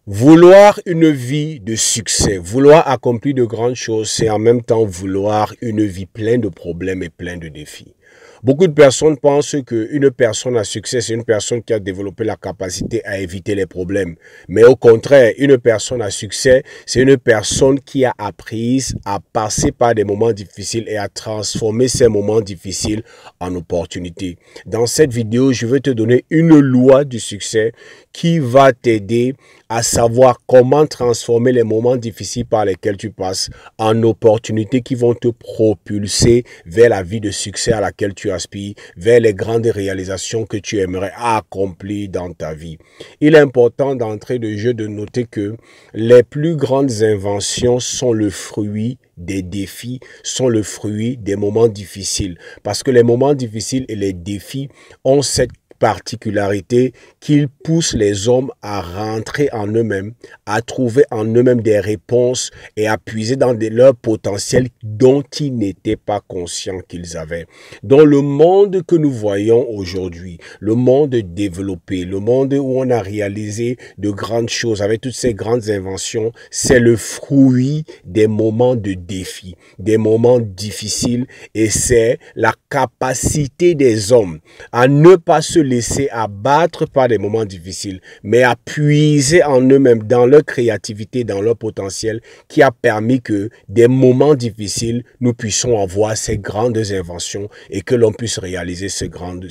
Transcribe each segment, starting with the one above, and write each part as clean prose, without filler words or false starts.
Vouloir une vie de succès, vouloir accomplir de grandes choses, c'est en même temps vouloir une vie pleine de problèmes et pleine de défis. Beaucoup de personnes pensent qu'une personne à succès, c'est une personne qui a développé la capacité à éviter les problèmes. Mais au contraire, une personne à succès, c'est une personne qui a appris à passer par des moments difficiles et à transformer ces moments difficiles en opportunités. Dans cette vidéo, je vais te donner une loi du succès qui va t'aider à savoir comment transformer les moments difficiles par lesquels tu passes en opportunités qui vont te propulser vers la vie de succès à laquelle tu aspires, vers les grandes réalisations que tu aimerais accomplir dans ta vie. Il est important d'entrée de jeu de noter que les plus grandes inventions sont le fruit des défis, sont le fruit des moments difficiles. Parce que les moments difficiles et les défis ont cette particularité qu'ils poussent les hommes à rentrer en eux-mêmes, à trouver en eux-mêmes des réponses et à puiser dans leur potentiel dont ils n'étaient pas conscients qu'ils avaient. Dans le monde que nous voyons aujourd'hui, le monde développé, le monde où on a réalisé de grandes choses avec toutes ces grandes inventions, c'est le fruit des moments de défi, des moments difficiles, et c'est la capacité des hommes à ne pas se laisser abattre par des moments difficiles, mais à puiser en eux-mêmes, dans leur créativité, dans leur potentiel, qui a permis que des moments difficiles, nous puissions avoir ces grandes inventions et que l'on puisse réaliser ces grandes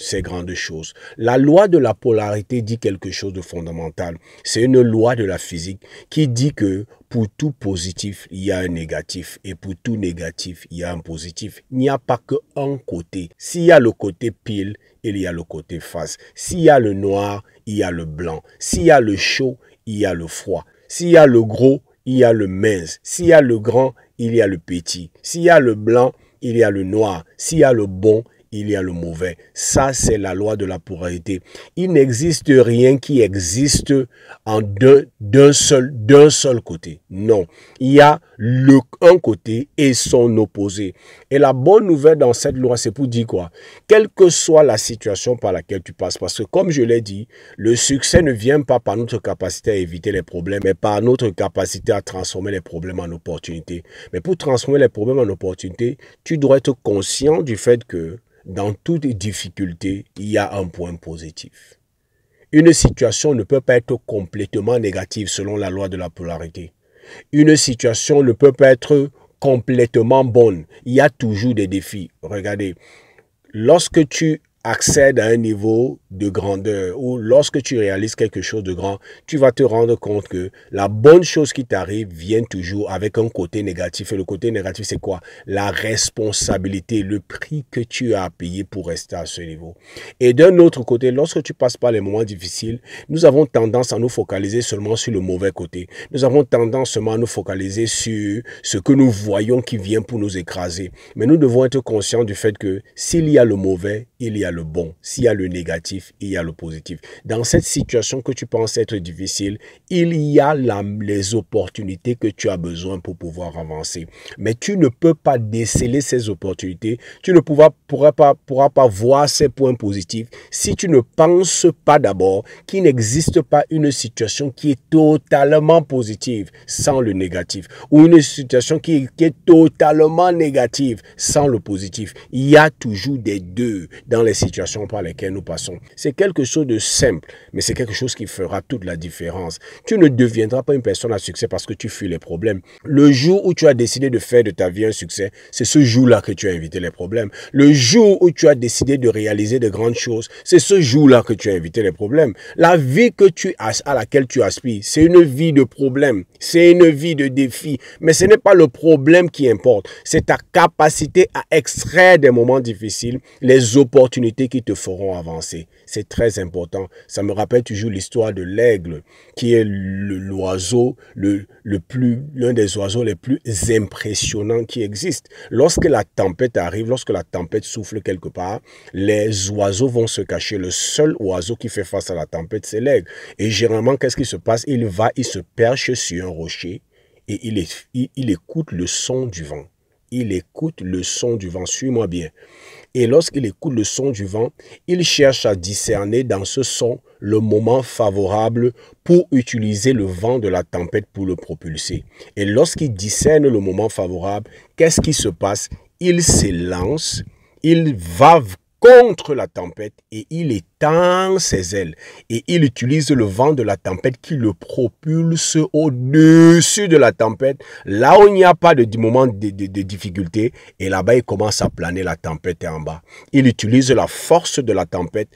choses. La loi de la polarité dit quelque chose de fondamental. C'est une loi de la physique qui dit que pour tout positif, il y a un négatif. Et pour tout négatif, il y a un positif. Il n'y a pas qu'un côté. S'il y a le côté pile, il y a le côté face. S'il y a le noir, il y a le blanc. S'il y a le chaud, il y a le froid. S'il y a le gros, il y a le mince. S'il y a le grand, il y a le petit. S'il y a le blanc, il y a le noir. S'il y a le bon, il y a le mauvais. Ça, c'est la loi de la polarité. Il n'existe rien qui existe en d'un seul côté. Non. Il y a un côté et son opposé. Et la bonne nouvelle dans cette loi, c'est pour dire quoi? Quelle que soit la situation par laquelle tu passes, parce que comme je l'ai dit, le succès ne vient pas par notre capacité à éviter les problèmes, mais par notre capacité à transformer les problèmes en opportunités. Mais pour transformer les problèmes en opportunités, tu dois être conscient du fait que dans toute difficulté, il y a un point positif. Une situation ne peut pas être complètement négative selon la loi de la polarité. Une situation ne peut pas être complètement bonne. Il y a toujours des défis. Regardez, lorsque tu accèdes à un niveau de grandeur ou lorsque tu réalises quelque chose de grand, tu vas te rendre compte que la bonne chose qui t'arrive vient toujours avec un côté négatif. Et le côté négatif, c'est quoi? La responsabilité, le prix que tu as à payer pour rester à ce niveau. Et d'un autre côté, lorsque tu passes par les moments difficiles, nous avons tendance à nous focaliser seulement sur le mauvais côté. Nous avons tendance seulement à nous focaliser sur ce que nous voyons qui vient pour nous écraser. Mais nous devons être conscients du fait que s'il y a le mauvais, il y a le bon. S'il y a le négatif, il y a le positif. Dans cette situation que tu penses être difficile, il y a les opportunités que tu as besoin pour pouvoir avancer. Mais tu ne peux pas déceler ces opportunités. Tu ne pourras pas voir ces points positifs si tu ne penses pas d'abord qu'il n'existe pas une situation qui est totalement positive sans le négatif ou une situation qui est totalement négative sans le positif. Il y a toujours des deux dans les situations par lesquelles nous passons. C'est quelque chose de simple, mais c'est quelque chose qui fera toute la différence. Tu ne deviendras pas une personne à succès parce que tu fuis les problèmes. Le jour où tu as décidé de faire de ta vie un succès, c'est ce jour-là que tu as évité les problèmes. Le jour où tu as décidé de réaliser de grandes choses, c'est ce jour-là que tu as évité les problèmes. La vie à laquelle tu aspires, c'est une vie de problèmes, c'est une vie de défis, mais ce n'est pas le problème qui importe, c'est ta capacité à extraire des moments difficiles, les opportunités qui te feront avancer. C'est très important. Ça me rappelle toujours l'histoire de l'aigle, qui est l'oiseau, l'un des oiseaux les plus impressionnants qui existent. Lorsque la tempête arrive, lorsque la tempête souffle quelque part, les oiseaux vont se cacher. Le seul oiseau qui fait face à la tempête, c'est l'aigle. Et généralement, qu'est-ce qui se passe? Il se perche sur un rocher et il écoute le son du vent. Il écoute le son du vent. Suis-moi bien. Et lorsqu'il écoute le son du vent, il cherche à discerner dans ce son le moment favorable pour utiliser le vent de la tempête pour le propulser. Et lorsqu'il discerne le moment favorable, qu'est-ce qui se passe? Il s'élance, il va contre la tempête et il étend ses ailes et il utilise le vent de la tempête qui le propulse au-dessus de la tempête, là où il n'y a pas de moment de difficulté, et là-bas il commence à planer, la tempête est en bas. Il utilise la force de la tempête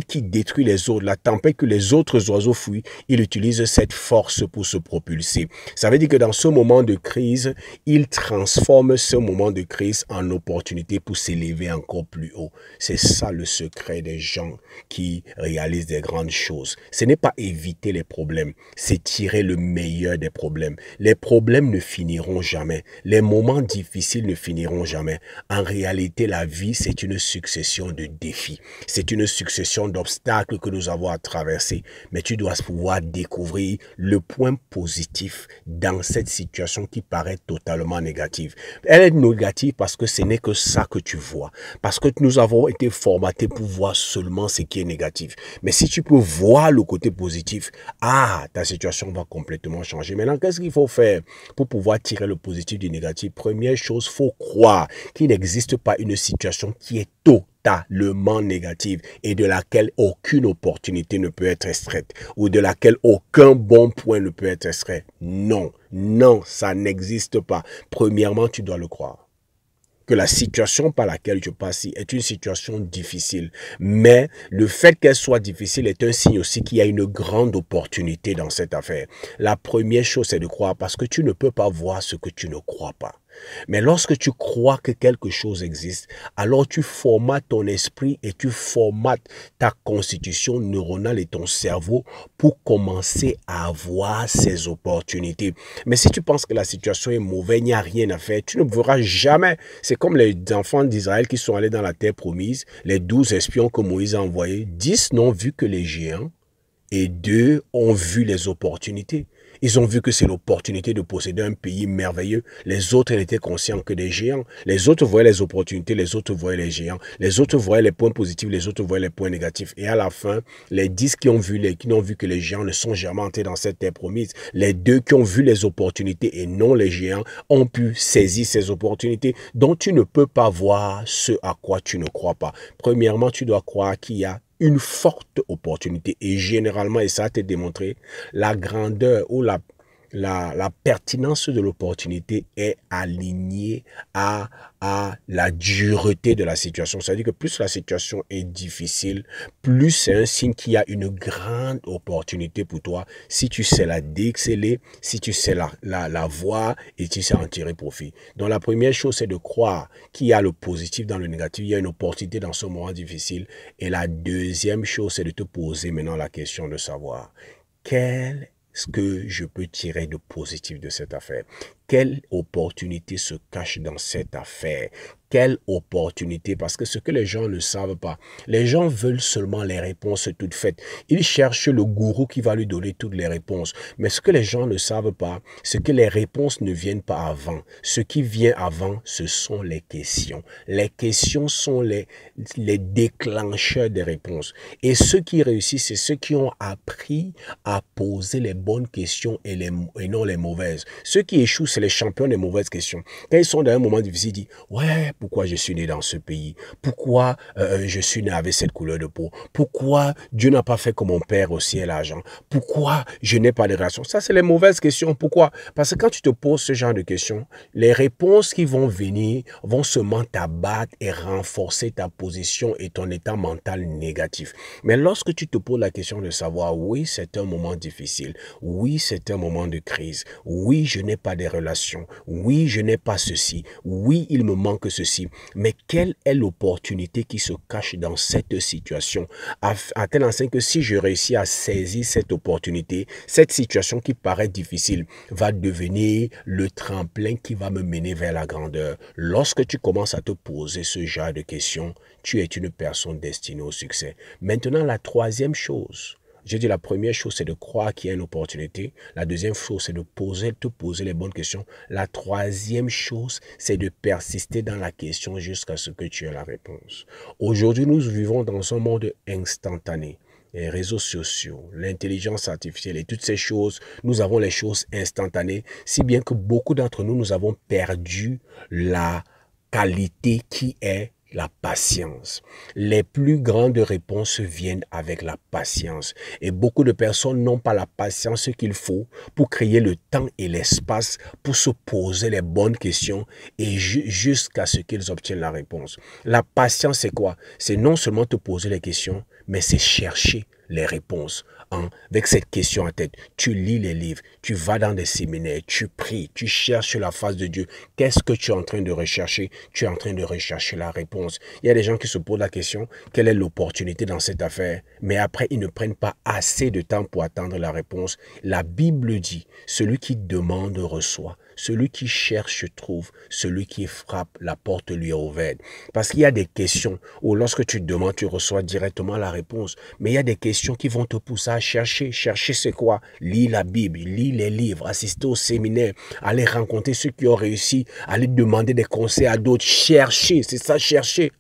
qui détruit les autres, la tempête que les autres oiseaux fuient, il utilise cette force pour se propulser. Ça veut dire que dans ce moment de crise, il transforme ce moment de crise en opportunité pour s'élever encore plus haut. C'est ça le secret des gens qui réalisent des grandes choses. Ce n'est pas éviter les problèmes, c'est tirer le meilleur des problèmes. Les problèmes ne finiront jamais. Les moments difficiles ne finiront jamais. En réalité, la vie, c'est une succession de défis. C'est une succession d'obstacles que nous avons à traverser. Mais tu dois pouvoir découvrir le point positif dans cette situation qui paraît totalement négative. Elle est négative parce que ce n'est que ça que tu vois. Parce que nous avons été formatés pour voir seulement ce qui est négatif. Mais si tu peux voir le côté positif, ta situation va complètement changer. Maintenant, qu'est-ce qu'il faut faire pour pouvoir tirer le positif du négatif? Première chose, il faut croire qu'il n'existe pas une situation qui est totalement négative et de laquelle aucune opportunité ne peut être extraite ou de laquelle aucun bon point ne peut être extrait. Non, non, ça n'existe pas. Premièrement, tu dois le croire. Que la situation par laquelle je passe est une situation difficile. Mais le fait qu'elle soit difficile est un signe aussi qu'il y a une grande opportunité dans cette affaire. La première chose, c'est de croire parce que tu ne peux pas voir ce que tu ne crois pas. Mais lorsque tu crois que quelque chose existe, alors tu formates ton esprit et tu formates ta constitution neuronale et ton cerveau pour commencer à avoir ces opportunités. Mais si tu penses que la situation est mauvaise, il n'y a rien à faire, tu ne verras jamais. C'est comme les enfants d'Israël qui sont allés dans la terre promise, les 12 espions que Moïse a envoyés, 10 n'ont vu que les géants et 2 ont vu les opportunités. Ils ont vu que c'est l'opportunité de posséder un pays merveilleux. Les autres n'étaient conscients que des géants. Les autres voyaient les opportunités, les autres voyaient les géants. Les autres voyaient les points positifs, les autres voyaient les points négatifs. Et à la fin, les 10 qui n'ont vu que les géants ne sont jamais entrés dans cette terre promise. Les 2 qui ont vu les opportunités et non les géants ont pu saisir ces opportunités. Donc tu ne peux pas voir ce à quoi tu ne crois pas. Premièrement, tu dois croire qu'il y a une forte opportunité. Et généralement, et ça a été démontré, la grandeur ou la pertinence de l'opportunité est alignée à la dureté de la situation. C'est-à-dire que plus la situation est difficile, plus c'est un signe qu'il y a une grande opportunité pour toi si tu sais la déceler, si tu sais la voir et tu sais en tirer profit. Donc la première chose, c'est de croire qu'il y a le positif dans le négatif, il y a une opportunité dans ce moment difficile. Et la deuxième chose, c'est de te poser maintenant la question de savoir qu'est-ce que je peux tirer de positif de cette affaire? Quelle opportunité se cache dans cette affaire? Quelle opportunité? Parce que ce que les gens ne savent pas, les gens veulent seulement les réponses toutes faites. Ils cherchent le gourou qui va lui donner toutes les réponses. Mais ce que les gens ne savent pas, c'est que les réponses ne viennent pas avant. Ce qui vient avant, ce sont les questions. Les questions sont les déclencheurs des réponses. Et ceux qui réussissent, c'est ceux qui ont appris à poser les bonnes questions et non les mauvaises. Ceux qui échouent, c'est les champions des mauvaises questions. Quand ils sont dans un moment difficile, ils disent « Ouais, pourquoi je suis né dans ce pays? Pourquoi je suis né avec cette couleur de peau? Pourquoi Dieu n'a pas fait que mon père au ciel argent? Pourquoi je n'ai pas de relation ?» Ça, c'est les mauvaises questions. Pourquoi? Parce que quand tu te poses ce genre de questions, les réponses qui vont venir vont seulement t'abattre et renforcer ta position et ton état mental négatif. Mais lorsque tu te poses la question de savoir, oui, c'est un moment difficile. Oui, c'est un moment de crise. Oui, je n'ai pas de relation. Oui, je n'ai pas ceci. Oui, il me manque ceci. Mais quelle est l'opportunité qui se cache dans cette situation? À tel enseigne que si je réussis à saisir cette opportunité, cette situation qui paraît difficile va devenir le tremplin qui va me mener vers la grandeur. Lorsque tu commences à te poser ce genre de questions, tu es une personne destinée au succès. Maintenant, la troisième chose, j'ai dit la première chose, c'est de croire qu'il y a une opportunité. La deuxième chose, c'est de te poser les bonnes questions. La troisième chose, c'est de persister dans la question jusqu'à ce que tu aies la réponse. Aujourd'hui, nous vivons dans un monde instantané. les réseaux sociaux, l'intelligence artificielle et toutes ces choses, nous avons les choses instantanées, si bien que beaucoup d'entre nous, nous avons perdu la qualité qui est la patience. Les plus grandes réponses viennent avec la patience. Et beaucoup de personnes n'ont pas la patience qu'il faut pour créer le temps et l'espace pour se poser les bonnes questions et jusqu'à ce qu'ils obtiennent la réponse. La patience, c'est quoi? C'est non seulement te poser les questions, mais c'est chercher les réponses. Avec cette question en tête, tu lis les livres, tu vas dans des séminaires, tu pries, tu cherches la face de Dieu. Qu'est-ce que tu es en train de rechercher? Tu es en train de rechercher la réponse. Il y a des gens qui se posent la question, quelle est l'opportunité dans cette affaire? Mais après, ils ne prennent pas assez de temps pour attendre la réponse. La Bible dit, celui qui demande reçoit. Celui qui cherche trouve, celui qui frappe, la porte lui est ouverte. Parce qu'il y a des questions où lorsque tu demandes, tu reçois directement la réponse. Mais il y a des questions qui vont te pousser à chercher. Chercher c'est quoi? Lis la Bible, lis les livres, assister au séminaire, aller rencontrer ceux qui ont réussi, aller demander des conseils à d'autres. Chercher, c'est ça, chercher.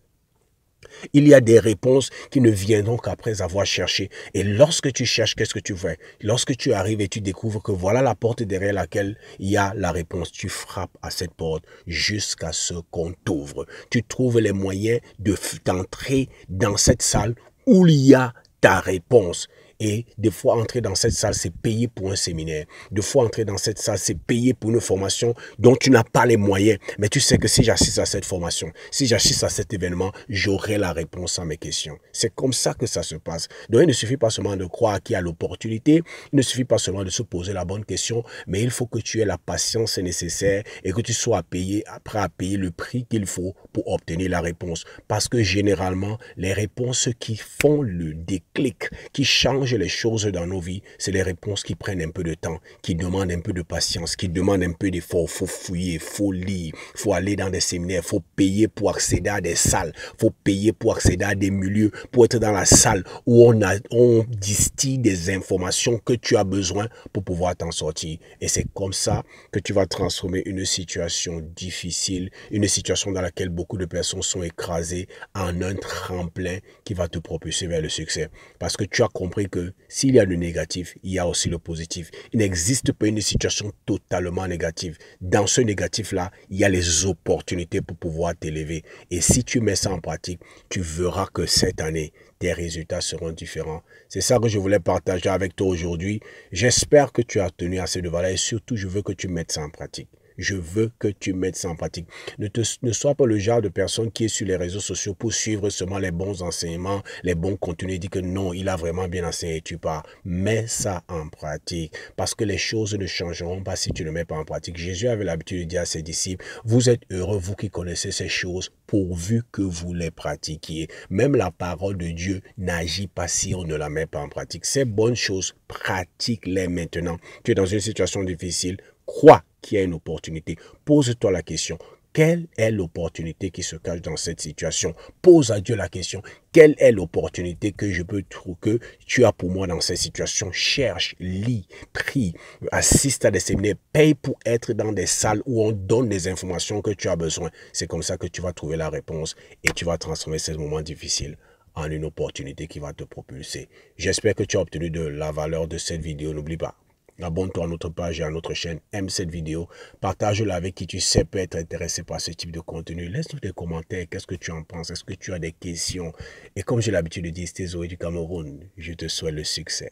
Il y a des réponses qui ne viendront qu'après avoir cherché. Et lorsque tu cherches, qu'est-ce que tu fais? Lorsque tu arrives et tu découvres que voilà la porte derrière laquelle il y a la réponse, tu frappes à cette porte jusqu'à ce qu'on t'ouvre. Tu trouves les moyens d'entrer dans cette salle où il y a ta réponse. Et des fois, entrer dans cette salle, c'est payer pour un séminaire. Des fois, entrer dans cette salle, c'est payer pour une formation dont tu n'as pas les moyens. Mais tu sais que si j'assiste à cette formation, si j'assiste à cet événement, j'aurai la réponse à mes questions. C'est comme ça que ça se passe. Donc, il ne suffit pas seulement de croire qu'il y a l'opportunité. Il ne suffit pas seulement de se poser la bonne question. Mais il faut que tu aies la patience nécessaire et que tu sois prêt à payer le prix qu'il faut pour obtenir la réponse. Parce que généralement, les réponses qui font le déclic, qui changent les choses dans nos vies, c'est les réponses qui prennent un peu de temps, qui demandent un peu de patience, qui demandent un peu d'effort. Faut fouiller, faut lire, faut aller dans des séminaires, faut payer pour accéder à des salles, faut payer pour accéder à des milieux, pour être dans la salle où on distille des informations que tu as besoin pour pouvoir t'en sortir. Et c'est comme ça que tu vas transformer une situation difficile, une situation dans laquelle beaucoup de personnes sont écrasées, en un tremplin qui va te propulser vers le succès. Parce que tu as compris que s'il y a le négatif, il y a aussi le positif. Il n'existe pas une situation totalement négative. Dans ce négatif-là, il y a les opportunités pour pouvoir t'élever. Et si tu mets ça en pratique, tu verras que cette année, tes résultats seront différents. C'est ça que je voulais partager avec toi aujourd'hui. J'espère que tu as tenu assez de valeur et surtout, je veux que tu mettes ça en pratique. Je veux que tu mettes ça en pratique. Ne sois pas le genre de personne qui est sur les réseaux sociaux pour suivre seulement les bons enseignements, les bons contenus et dire que non, il a vraiment bien enseigné, tu pars. Mets ça en pratique parce que les choses ne changeront pas si tu ne mets pas en pratique. Jésus avait l'habitude de dire à ses disciples, vous êtes heureux, vous qui connaissez ces choses, pourvu que vous les pratiquiez. Même la parole de Dieu n'agit pas si on ne la met pas en pratique. Ces bonnes choses, pratique-les maintenant. Tu es dans une situation difficile, crois qu'il y a une opportunité. Pose-toi la question. Quelle est l'opportunité qui se cache dans cette situation? Pose à Dieu la question. Quelle est l'opportunité que je peux trouver, que tu as pour moi dans cette situation? Cherche, lis, prie, assiste à des séminaires, paye pour être dans des salles où on donne des informations que tu as besoin. C'est comme ça que tu vas trouver la réponse et tu vas transformer ces moments difficiles en une opportunité qui va te propulser. J'espère que tu as obtenu de la valeur de cette vidéo. N'oublie pas. Abonne-toi à notre page et à notre chaîne, aime cette vidéo, partage-la avec qui tu sais peut être intéressé par ce type de contenu. Laisse-nous des commentaires, qu'est-ce que tu en penses, est-ce que tu as des questions? Et comme j'ai l'habitude de dire, c'était Zoé du Cameroun, je te souhaite le succès.